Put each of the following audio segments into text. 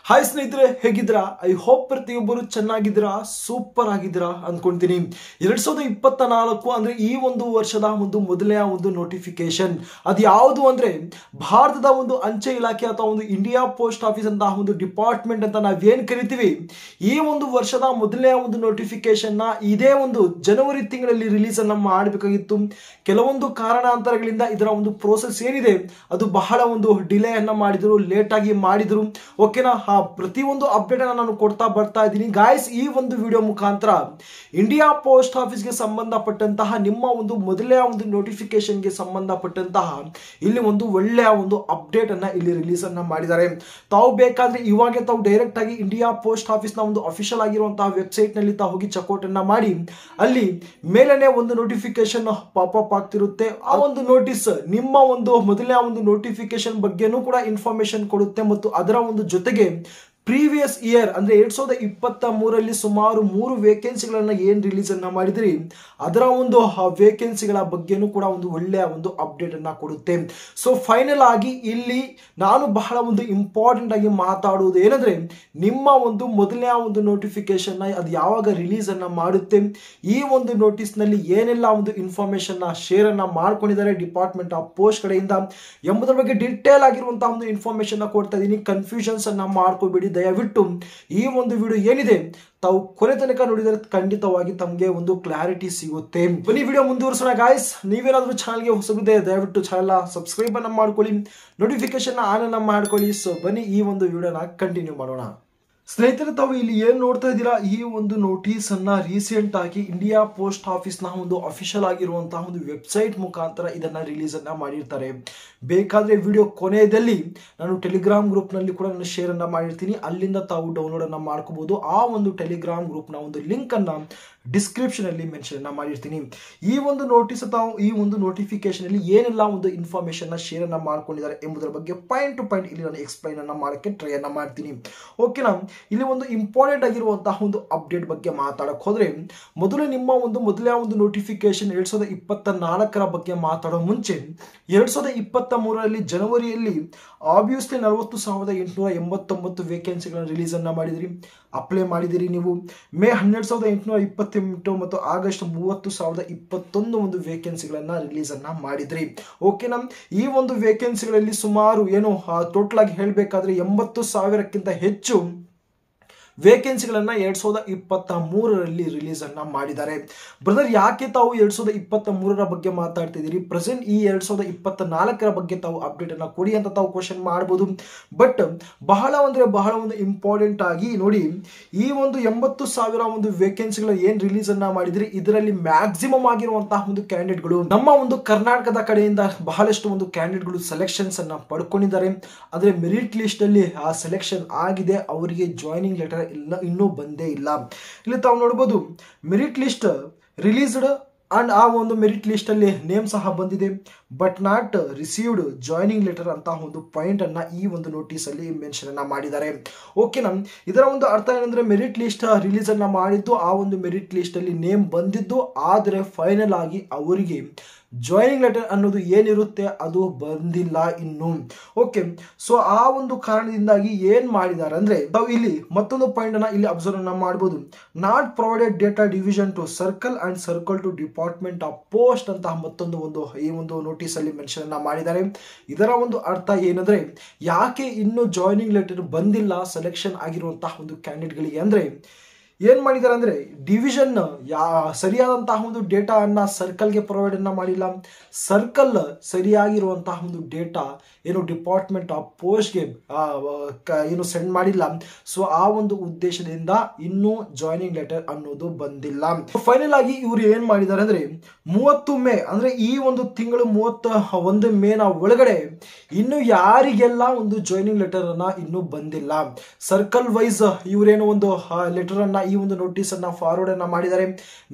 Hi ಸ್ನೇಹಿತರೆ, ಹೇಗಿದ್ದೀರಾ? I hope ಪ್ರತಿಯೊಬ್ಬರು ಚೆನ್ನಾಗಿದ್ದೀರಾ, ಸೂಪರ್ ಆಗಿದ್ದೀರಾ ಅಂದ್ಕೊಂತೀನಿ. 2024 ಅಂದ್ರೆ ಈ ಒಂದು ವರ್ಷದ ಒಂದು ಮೊದಲನೇ ಒಂದು ನೋಟಿಫಿಕೇಶನ್ ಅದು ಯಾವುದು ಅಂದ್ರೆ ಭಾರತದ ಒಂದು ಅಂಚೆ ಇಲಾಖೆ ಅಥವಾ ಒಂದು ಇಂಡಿಯಾ ಪೋಸ್ಟ್ ಆಫೀಸ್ ಅಂತ ಒಂದು ಡಿಪಾರ್ಟ್ಮೆಂಟ್ ಅಂತ ನಾವೇನ್ ಕರಿತೀವಿ. ಈ ಒಂದು ವರ್ಷದ ಮೊದಲನೇ ಒಂದು ನೋಟಿಫಿಕೇಶನ್ ನ ಇದೇ ಒಂದು ಜನವರಿ ತಿಂಗಳಲ್ಲಿ ರಿಲೀಸ್ ಅನ್ನ ಮಾಡಬೇಕಾಗಿತ್ತು. ಕೆಲವೊಂದು ಕಾರಣಾಂತರಗಳಿಂದ ಇದರ ಒಂದು ಪ್ರೋಸೆಸ್ ಏನಿದೆ ಅದು ಬಹಳ ಒಂದು ಡಿಲೇ ಅನ್ನ ಮಾಡಿದ್ರು, ಲೇಟ್ ಆಗಿ ಮಾಡಿದ್ರು. ಓಕೆನಾ? ಪ್ರತಿಯೊಂದು ಅಪ್ಡೇಟ್ ಅನ್ನು ನಾನು ಕೊಡ್ತಾ ಬರ್ತಾ ಇದ್ದೀನಿ ಗಾಯ್ಸ್. ಈ ಒಂದು ವಿಡಿಯೋ ಮುಖಾಂತರ ಇಂಡಿಯಾ ಪೋಸ್ಟ್ ಆಫೀಸ್ಗೆ ಸಂಬಂಧಪಟ್ಟಂತಹ ನಿಮ್ಮ ಒಂದು ಮೊದಲನೇ ಒಂದು ನೋಟಿಫಿಕೇಶನ್ಗೆ ಸಂಬಂಧಪಟ್ಟಂತಹ ಇಲ್ಲಿ ಒಂದು ಒಳ್ಳೆಯ ಒಂದು ಅಪ್ಡೇಟ್ ಅನ್ನ ಇಲ್ಲಿ ರಿಲೀಸ್ ಅನ್ನ ಮಾಡಿದ್ದಾರೆ. ತಾವು ಬೇಕಾದ್ರೆ ಇವಾಗ ತಾವು ಡೈರೆಕ್ಟ್ ಆಗಿ ಇಂಡಿಯಾ ಪೋಸ್ಟ್ ಆಫೀಸ್ ನ ಒಂದು ಅಫಿಷಿಯಲ್ ಆಗಿರುವಂತಹ ವೆಬ್ಸೈಟ್ ನಲ್ಲಿ ತಾವು ಹೋಗಿ ಚೆಕ್ಔಟ್ ಅನ್ನ ಮಾಡಿ ಅಲ್ಲಿ ಮೇಲೇನೆ ಒಂದು ನೋಟಿಫಿಕೇಶನ್ ಪಾಪಪ್ ಆಗ್ತಿರುತ್ತೆ. ಆ ಒಂದು ನೋಟಿಸ್ ನಿಮ್ಮ ಒಂದು ಮೊದಲನೇ ಒಂದು ನೋಟಿಫಿಕೇಶನ್ ಬಗ್ಗೆನೂ ಕೂಡ ಇನ್ಫಾರ್ಮೇಶನ್ ಕೊಡುತ್ತೆ ಮತ್ತು ಅದರ ಒಂದು ಜೊತೆಗೆ ಪ್ರೀವಿಯಸ್ ಇಯರ್ ಅಂದ್ರೆ 2023 ಸುಮಾರು 3 ವೇಕೆನ್ಸಿಗಳನ್ನ ಏನ್ ರಿಲೀಸ್ ಅನ್ನ ಮಾಡಿದ್ರಿ ಅದರ ಒಂದು ವೇಕೆನ್ಸಿಗಳ ಬಗ್ಗೆನೂ ಕೂಡ ಒಂದು ಒಳ್ಳೆಯ ಒಂದು ಅಪ್ಡೇಟ್ ಅನ್ನ ಕೊಡುತ್ತೆ. ಸೊ ಫೈನಲ್ ಆಗಿ ಇಲ್ಲಿ ನಾನು ಬಹಳ ಒಂದು ಇಂಪಾರ್ಟೆಂಟ್ ಆಗಿ ಮಾತಾಡುವುದು ಏನಂದ್ರೆ ನಿಮ್ಮ ಒಂದು ಮೊದಲನೇ ಒಂದು ನೋಟಿಫಿಕೇಶನ್ ಅದು ಯಾವಾಗ ರಿಲೀಸ್ ಅನ್ನ ಮಾಡುತ್ತೆ, ಈ ಒಂದು ನೋಟಿಸ್ ನಲ್ಲಿ ಏನೆಲ್ಲ ಒಂದು ಇನ್ಫಾರ್ಮೇಶನ್ ಶೇರ್ ಅನ್ನ ಮಾಡ್ಕೊಂಡಿದ್ದಾರೆ ಡಿಪಾರ್ಟ್ಮೆಂಟ್ ಆಫ್ ಪೋಸ್ಟ್ ಕಡೆಯಿಂದ ಎಂಬುದರ ಬಗ್ಗೆ ಡೀಟೇಲ್ ಆಗಿರುವಂತಹ ಒಂದು ಇನ್ಫಾರ್ಮೇಶನ್ ಕೊಡ್ತಾ ಇದ್ದೀನಿ. ಕನ್ಫ್ಯೂಷನ್ಸ್ ಅನ್ನ ಮಾಡ್ಕೋಬೇಡಿ ದಯವಿಟ್ಟು. ಈ ಒಂದು ವಿಡಿಯೋ ಏನಿದೆ ತಾವು ಕೊನೆ ತನಕ ನೋಡಿದರೆ ಖಂಡಿತವಾಗಿ ತಮಗೆ ಒಂದು ಕ್ಲಾರಿಟಿ ಸಿಗುತ್ತೆ. ಬನ್ನಿ ವಿಡಿಯೋ ಮುಂದುವರಿಸೋಣ ಗಾಯ್ಸ್. ನೀವೇನಾದ್ರೂ ಚಾನಲ್ಗೆ ಹೊಸಬಿದ್ದೆ ದಯವಿಟ್ಟು ಚಾನಲ್ ಸಬ್ಸ್ಕ್ರೈಬ್ ಅನ್ನ ಮಾಡ್ಕೊಳ್ಳಿ, ನೋಟಿಫಿಕೇಶನ್ ಆನ್ ಅನ್ನ ಮಾಡ್ಕೊಳ್ಳಿ. ಸೊ ಬನ್ನಿ ಈ ಒಂದು ವಿಡಿಯೋನ ಕಂಟಿನ್ಯೂ ಮಾಡೋಣ. ಸ್ನೇಹಿತರೆ, ತಾವು ಇಲ್ಲಿ ಏನ್ ನೋಡ್ತಾ ಇದ್ದೀರಾ, ಈ ಒಂದು ನೋಟಿಸ್ ಅನ್ನ ರೀಸೆಂಟ್ ಆಗಿ ಇಂಡಿಯಾ ಪೋಸ್ಟ್ ಆಫೀಸ್ ನ ಒಂದು ಅಫಿಷಿಯಲ್ ಆಗಿರುವಂತಹ ಒಂದು ವೆಬ್ಸೈಟ್ ಮುಖಾಂತರ ಇದನ್ನ ರಿಲೀಸ್ ಅನ್ನ ಮಾಡಿರ್ತಾರೆ. ಬೇಕಾದ್ರೆ ವಿಡಿಯೋ ಕೊನೆಯಲ್ಲಿ ನಾನು ಟೆಲಿಗ್ರಾಮ್ ಗ್ರೂಪ್ ನಲ್ಲಿ ಕೂಡ ನಾನು ಶೇರ್ ಅನ್ನ ಮಾಡಿರ್ತೀನಿ, ಅಲ್ಲಿಂದ ತಾವು ಡೌನ್ಲೋಡ್ ಅನ್ನ ಮಾಡ್ಕೋಬಹುದು. ಆ ಒಂದು ಟೆಲಿಗ್ರಾಮ್ ಗ್ರೂಪ್ ನ ಒಂದು ಲಿಂಕ್ ಅನ್ನ ಡಿಸ್ಕ್ರಿಪ್ಷನ್ ಅಲ್ಲಿ ಮೆನ್ಷನ್ ಅನ್ನ ಮಾಡಿರ್ತೀನಿ. ಈ ಒಂದು ನೋಟಿಸ್ ತಾವು ಈ ಒಂದು ನೋಟಿಫಿಕೇಶನ್ ಅಲ್ಲಿ ಏನೆಲ್ಲ ಒಂದು ಇನ್ಫಾರ್ಮೇಶನ್ ಶೇರ್ ಅನ್ನ ಮಾಡ್ಕೊಂಡಿದ್ದಾರೆ ಎಂಬುದರ ಬಗ್ಗೆ ಪಾಯಿಂಟ್ ಟು ಪಾಯಿಂಟ್ ಇಲ್ಲಿ ನಾನು ಎಕ್ಸ್ಪ್ಲೈನ್ ಅನ್ನ ಮಾಡಕ್ಕೆ ಟ್ರೈ ಅನ್ನ ಮಾಡ್ತೀನಿ. ಓಕೆನಾ? ಇಲ್ಲಿ ಒಂದು ಇಂಪಾರ್ಟೆಂಟ್ ಆಗಿರುವಂತಹ ಒಂದು ಅಪ್ಡೇಟ್ ಬಗ್ಗೆ ಮಾತಾಡಕ್ ಹೋದ್ರೆ ಮೊದಲು ನಿಮ್ಮ ಒಂದು ಮೊದಲನೇ ಒಂದು ನೋಟಿಫಿಕೇಶನ್ 2024 ಬಗ್ಗೆ ಮಾತಾಡೋ ಮುಂಚೆ 2023 ಜನವರಿಯಲ್ಲಿ ಆಬ್ವಿಯಸ್ಲಿ 40,889 ವೇಕೆನ್ಸಿಗಳನ್ನು ರಿಲೀಸ್ ಅನ್ನ ಮಾಡಿದ್ರಿ, ಅಪ್ಲೈ ಮಾಡಿದಿರಿ ನೀವು. ಮೇ 12,828 ಮತ್ತು ಆಗಸ್ಟ್ 30,021 ಒಂದು ವೇಕೆನ್ಸಿಗಳನ್ನ ರಿಲೀಸ್ ಅನ್ನ ಮಾಡಿದ್ರಿ. ಓಕೆನಾ? ಈ ಒಂದು ವೇಕೆನ್ಸಿಗಳಲ್ಲಿ ಸುಮಾರು ಏನು ಟೋಟಲ್ ಆಗಿ ಹೇಳ್ಬೇಕಾದ್ರೆ 80,000ಕ್ಕಿಂತ ಹೆಚ್ಚು ವೇಕೆನ್ಸಿಗಳನ್ನ 2023 ರಿಲೀಸ್ ಅನ್ನ ಮಾಡಿದ್ದಾರೆ. ಬ್ರದರ್, ಯಾಕೆ ತಾವು 2023 ಬಗ್ಗೆ ಮಾತಾಡ್ತಿದ್ದೀರಿ, ಪ್ರೆಸೆಂಟ್ ಈ 2024 ಬಗ್ಗೆ ತಾವು ಅಪ್ಡೇಟ್ ಅನ್ನ ಕೊಡಿ ಅಂತ ತಾವು ಕ್ವಶನ್ ಮಾಡಬಹುದು. ಬಟ್ ಬಹಳ ಒಂದು ಇಂಪಾರ್ಟೆಂಟ್ ಆಗಿ ನೋಡಿ, ಈ ಒಂದು 80,000 ಒಂದು ವೇಕೆನ್ಸಿಗಳು ಏನ್ ರಿಲೀಸ್ ಅನ್ನ ಮಾಡಿದ್ರಿ ಇದರಲ್ಲಿ ಮ್ಯಾಕ್ಸಿಮಮ್ ಆಗಿರುವಂತಹ ಒಂದು ಕ್ಯಾಂಡಿಡೇಟ್ಗಳು ನಮ್ಮ ಒಂದು ಕರ್ನಾಟಕದ ಕಡೆಯಿಂದ ಬಹಳಷ್ಟು ಒಂದು ಕ್ಯಾಂಡಿಡೇಟ್ಗಳು ಸೆಲೆಕ್ಷನ್ಸ್ ಅನ್ನ ಪಡ್ಕೊಂಡಿದ್ದಾರೆ. ಅಂದ್ರೆ ಮೆರಿಟ್ ಲಿಸ್ಟ್ ಅಲ್ಲಿ ಆ ಸೆಲೆಕ್ಷನ್ ಆಗಿದೆ, ಅವರಿಗೆ ಜಾಯ್ನಿಂಗ್ ಲೆಟರ್ ಇನ್ನೂ ಬಂದೇ ಇಲ್ಲ. ಇಲ್ಲಿ ತಾವು ನೋಡಬಹುದು ಮೆರಿಟ್ ಲಿಸ್ಟ್ ರಿಲೀಸ್ಡ್ ಅಂಡ್ ಆ ಒಂದು ಮೆರಿಟ್ ಲಿಸ್ಟ್ ಅಲ್ಲಿ ನೇಮ್ ಸಹ ಬಂದಿದೆ, but not received joining letter ಅಂತ ಒಂದು ಪಾಯಿಂಟ್ ಅನ್ನ ಈ ಒಂದು ನೋಟಿಸ್ ಅಲ್ಲಿ ಮೆನ್ಷನ್ ಅನ್ನ ಮಾಡಿದ್ದಾರೆ. ಓಕೆನಾ? ಇದರ ಒಂದು ಅರ್ಥ ಏನಂದ್ರೆ ಮೆರಿಟ್ ಲಿಸ್ಟ್ ರಿಲೀಸ್ ಅನ್ನ ಮಾಡಿದ್ದು, ಆ ಒಂದು ಮೆರಿಟ್ ಲಿಸ್ಟ್ ಅಲ್ಲಿ ನೇಮ್ ಬಂದಿದ್ದು, ಆದ್ರೆ ಫೈನಲ್ ಆಗಿ ಅವರಿಗೆ ಜಾಯ್ನಿಂಗ್ ಲೆಟರ್ ಅನ್ನೋದು ಏನಿರುತ್ತೆ ಅದು ಬಂದಿಲ್ಲ ಇನ್ನು. ಓಕೆ, ಸೊ ಆ ಒಂದು ಕಾರಣದಿಂದಾಗಿ ಏನ್ ಮಾಡಿದ್ದಾರೆ ಅಂದ್ರೆ ನಾವು ಇಲ್ಲಿ ಮತ್ತೊಂದು ಪಾಯಿಂಟ್ ಅನ್ನ ಇಲ್ಲಿ ಅಬ್ಸರ್ವ್ ಅನ್ನ ಮಾಡಬಹುದು. Not provided data division to circle and circle to department of post ಅಂತ ಮತ್ತೊಂದು ಈ ಒಂದು ನೋಟಿಸ್ ಅಲ್ಲಿ ಮೆನ್ಷನ್ ಅನ್ನ ಮಾಡಿದ್ದಾರೆ. ಇದರ ಒಂದು ಅರ್ಥ ಏನಂದ್ರೆ ಯಾಕೆ ಇನ್ನು ಜಾಯ್ನಿಂಗ್ ಲೆಟರ್ ಬಂದಿಲ್ಲ ಸೆಲೆಕ್ಷನ್ ಆಗಿರುವಂತಹ ಒಂದು ಕ್ಯಾಂಡಿಡೇಟ್ಗಳಿಗೆ ಅಂದ್ರೆ ಏನ್ ಮಾಡಿದ್ದಾರೆ ಅಂದ್ರೆ ಡಿವಿಷನ್ ಸರಿಯಾದಂತಹ ಒಂದು ಡೇಟಾ ಅನ್ನ ಸರ್ಕಲ್ಗೆ ಪ್ರೊವೈಡ್ ಅನ್ನ ಮಾಡಿಲ್ಲ, ಸರ್ಕಲ್ ಸರಿಯಾಗಿರುವಂತಹ ಒಂದು ಡೇಟಾ ಏನು ಡಿಪಾರ್ಟ್ಮೆಂಟ್ ಆಫ್ ಪೋಸ್ಟ್ಗೆ ಏನು ಸೆಂಡ್ ಮಾಡಿಲ್ಲ. ಸೊ ಆ ಒಂದು ಉದ್ದೇಶದಿಂದ ಇನ್ನೂ ಜಾಯ್ನಿಂಗ್ ಲೆಟರ್ ಅನ್ನೋದು ಬಂದಿಲ್ಲ. ಫೈನಲ್ ಆಗಿ ಇವರು ಏನ್ ಮಾಡಿದ್ದಾರೆ ಅಂದ್ರೆ 30 ಮೇ ಅಂದ್ರೆ ಈ ಒಂದು ತಿಂಗಳು 31 ಮೇನ ಒಳಗಡೆ ಇನ್ನು ಯಾರಿಗೆಲ್ಲ ಒಂದು ಜಾಯ್ನಿಂಗ್ ಲೆಟರ್ ಅನ್ನ ಇನ್ನೂ ಬಂದಿಲ್ಲ, ಸರ್ಕಲ್ ವೈಸ್ ಇವರೇನೋ ಒಂದು ಲೆಟರ್ ಅನ್ನ ಈ ಒಂದು ನೋಟಿಸ್ ಅನ್ನ ಫಾರ್ವರ್ಡ್ ಅನ್ನ ಮಾಡಿದ್ದಾರೆ.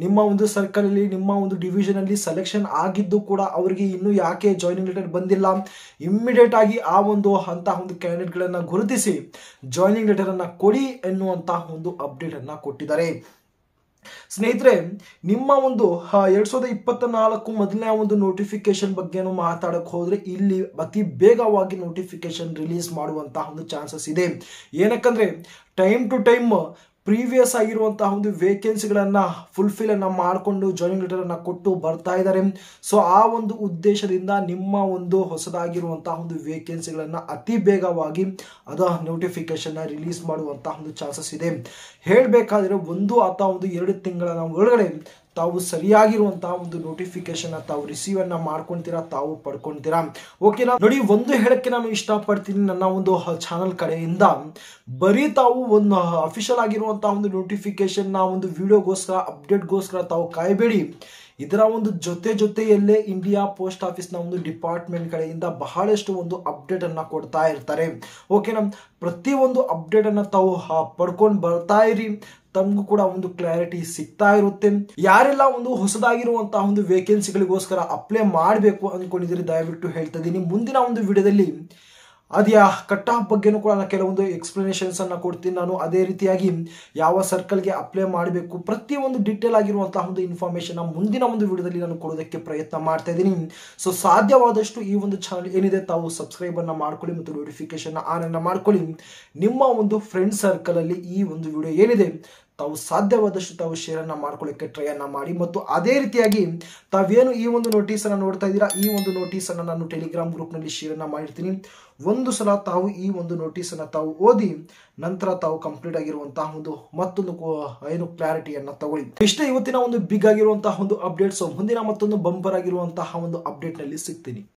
ನಿಮ್ಮ ಒಂದು ಸರ್ಕಲ್ ಅಲ್ಲಿ ನಿಮ್ಮ ಒಂದು ಡಿವಿಷನ್ ಅಲ್ಲಿ ಸೆಲೆಕ್ಷನ್ ಆಗಿದ್ದು ಕೂಡ ಅವರಿಗೆ ಇನ್ನು ಯಾಕೆ ಜಾಯ್ನಿಂಗ್ ಲೆಟರ್ ಬಂದಿಲ್ಲ, ಇಮ್ಮಿಡಿಯೇಟ್ ಆಗಿ ಆ ಒಂದು ಕ್ಯಾಂಡಿಡೇಟ್ ಗಳನ್ನ ಗುರುತಿಸಿ ಜಾಯ್ನಿಂಗ್ ಲೆಟರ್ ಅನ್ನ ಕೊಡಿ ಎನ್ನುವಂತಹ ಒಂದು ಅಪ್ಡೇಟ್ ಅನ್ನ ಕೊಟ್ಟಿದ್ದಾರೆ. ಸ್ನೇಹಿತರೆ, ನಿಮ್ಮ ಒಂದು 2024 ಮೊದಲನೇ ಒಂದು ನೋಟಿಫಿಕೇಶನ್ ಬಗ್ಗೆನೂ ಮಾತಾಡಕ್ಕೆ ಹೋದ್ರೆ ಇಲ್ಲಿ ಅತಿ ಬೇಗವಾಗಿ ನೋಟಿಫಿಕೇಶನ್ ರಿಲೀಸ್ ಮಾಡುವಂತಹ ಒಂದು ಚಾನ್ಸಸ್ ಇದೆ. ಏನಕ್ಕಂದ್ರೆ ಟೈಮ್ ಟು ಟೈಮ್ ಪ್ರೀವಿಯಸ್ ಆಗಿರುವಂತಹ ಒಂದು ವೇಕೆನ್ಸಿಗಳನ್ನ ಫುಲ್ಫಿಲ್ ಅನ್ನ ಮಾಡಿಕೊಂಡು ಜಾಯಿನಿಂಗ್ ಲೆಟರ್ ಅನ್ನ ಕೊಟ್ಟು ಬರ್ತಾ ಇದ್ದಾರೆ. ಸೊ ಆ ಒಂದು ಉದ್ದೇಶದಿಂದ ನಿಮ್ಮ ಒಂದು ಹೊಸದಾಗಿರುವಂತಹ ಒಂದು ವೇಕೆನ್ಸಿಗಳನ್ನ ಅತಿ ಬೇಗವಾಗಿ ಅದ ನೋಟಿಫಿಕೇಶನ್ ರಿಲೀಸ್ ಮಾಡುವಂತಹ ಒಂದು ಚಾನ್ಸಸ್ ಇದೆ. ಹೇಳಬೇಕಾದ್ರೆ 1 ಅಥವಾ 2 ತಿಂಗಳ ಒಳಗಡೆ ತಾವು ಸರಿಯಾಗಿರುವಂತಹ ಒಂದು ನೋಟಿಫಿಕೇಶನ್ ತಾವು ರಿಸೀವ್ ಅನ್ನ ಮಾಡ್ಕೊಂತೀರಾ, ತಾವು ಪಡ್ಕೊಂತೀರಾ. ಓಕೆನಾ? ನೋಡಿ, ಒಂದು ಹೇಳಕ್ಕೆ ನಾನು ಇಷ್ಟಪಡ್ತೀನಿ ನನ್ನ ಒಂದು ಚಾನಲ್ ಕಡೆಯಿಂದ, ಬರೀ ತಾವು ಒಂದು ಅಫಿಷಿಯಲ್ ಆಗಿರುವಂತಹ ಒಂದು ನೋಟಿಫಿಕೇಶನ್ ನ ಒಂದು ವಿಡಿಯೋಗೋಸ್ಕರ ಅಪ್ಡೇಟ್ಗೋಸ್ಕರ ತಾವು ಕಾಯಬೇಡಿ. ಇದರ ಒಂದು ಜೊತೆಯಲ್ಲೇ ಇಂಡಿಯಾ ಪೋಸ್ಟ್ ಆಫೀಸ್ ನ ಒಂದು ಡಿಪಾರ್ಟ್ಮೆಂಟ್ ಕಡೆಯಿಂದ ಬಹಳಷ್ಟು ಒಂದು ಅಪ್ಡೇಟ್ ಅನ್ನ ಕೊಡ್ತಾ ಇರ್ತಾರೆ. ಓಕೆನಾ? ಪ್ರತಿ ಒಂದು ಅಪ್ಡೇಟ್ ಅನ್ನ ತಾವು ಪಡ್ಕೊಂಡು ಬರ್ತಾ ಇರಿ. ತಮಗೂ ಕೂಡ ಒಂದು ಕ್ಲಾರಿಟಿ ಸಿಗ್ತಾ ಇರುತ್ತೆ. ಯಾರೆಲ್ಲ ಒಂದು ಹೊಸದಾಗಿರುವಂತಹ ಒಂದು ವೇಕೆನ್ಸಿಗಳಿಗೋಸ್ಕರ ಅಪ್ಲೈ ಮಾಡಬೇಕು ಅನ್ಕೊಂಡಿದ್ದೀರಿ ದಯವಿಟ್ಟು ಹೇಳ್ತಾ ಇದ್ದೀನಿ, ಮುಂದಿನ ಒಂದು ವಿಡಿಯೋದಲ್ಲಿ ಅದ್ಯಾ ಕಟ್ ಆಫ್ ಬಗ್ಗೆನೂ ಕೂಡ ನಾನು ಕೆಲವೊಂದು ಎಕ್ಸ್ಪ್ಲನೇಷನ್ಸ್ ಅನ್ನ ಕೊಡ್ತೀನಿ. ನಾನು ಅದೇ ರೀತಿಯಾಗಿ ಯಾವ ಸರ್ಕಲ್ಗೆ ಅಪ್ಲೈ ಮಾಡಬೇಕು ಪ್ರತಿಯೊಂದು ಡೀಟೇಲ್ ಆಗಿರುವಂತಹ ಒಂದು ಇನ್ಫಾರ್ಮೇಶನ್ ಮುಂದಿನ ಒಂದು ವಿಡಿಯೋದಲ್ಲಿ ನಾನು ಕೊಡೋದಕ್ಕೆ ಪ್ರಯತ್ನ ಮಾಡ್ತಾ ಇದ್ದೀನಿ. ಸೊ ಸಾಧ್ಯವಾದಷ್ಟು ಈ ಒಂದು ಚಾನಲ್ ಏನಿದೆ ತಾವು ಸಬ್ಸ್ಕ್ರೈಬ್ ಅನ್ನ ಮಾಡ್ಕೊಳ್ಳಿ ಮತ್ತು ನೋಟಿಫಿಕೇಶನ್ ಆನ್ ಅನ್ನ ಮಾಡ್ಕೊಳ್ಳಿ. ನಿಮ್ಮ ಒಂದು ಫ್ರೆಂಡ್ ಸರ್ಕಲ್ ಅಲ್ಲಿ ಈ ಒಂದು ವಿಡಿಯೋ ಏನಿದೆ ತಾವು ಸಾಧ್ಯವಾದಷ್ಟು ತಾವು ಶೇರ್ ಅನ್ನ ಮಾಡ್ಕೊಳ್ಳಿಕ್ಕೆ ಟ್ರೈ ಅನ್ನ ಮಾಡಿ. ಮತ್ತು ಅದೇ ರೀತಿಯಾಗಿ ತಾವೇನು ಈ ಒಂದು ನೋಟಿಸ್ ಅನ್ನ ನೋಡ್ತಾ ಇದ್ದೀರಾ, ಈ ಒಂದು ನೋಟಿಸ್ ಅನ್ನ ನಾನು ಟೆಲಿಗ್ರಾಮ್ ಗ್ರೂಪ್ ನಲ್ಲಿ ಶೇರ್ ಅನ್ನ ಮಾಡಿರ್ತೀನಿ. ಒಂದು ಸಲ ತಾವು ಈ ಒಂದು ನೋಟಿಸ್ ಅನ್ನ ತಾವು ಓದಿ ನಂತರ ತಾವು ಕಂಪ್ಲೀಟ್ ಆಗಿರುವಂತಹ ಒಂದು ಮತ್ತೊಂದು ಏನು ಕ್ಲಾರಿಟಿಯನ್ನ ತಗೊಳ್ಳಿ. ಇಷ್ಟೇ ಇವತ್ತಿನ ಒಂದು ಬಿಗ್ ಆಗಿರುವಂತಹ ಒಂದು ಅಪ್ಡೇಟ್ಸ್. ಮುಂದಿನ ಮತ್ತೊಂದು ಬಂಪರ್ ಆಗಿರುವಂತಹ ಒಂದು ಅಪ್ಡೇಟ್ ನಲ್ಲಿ ಸಿಗ್ತೀನಿ.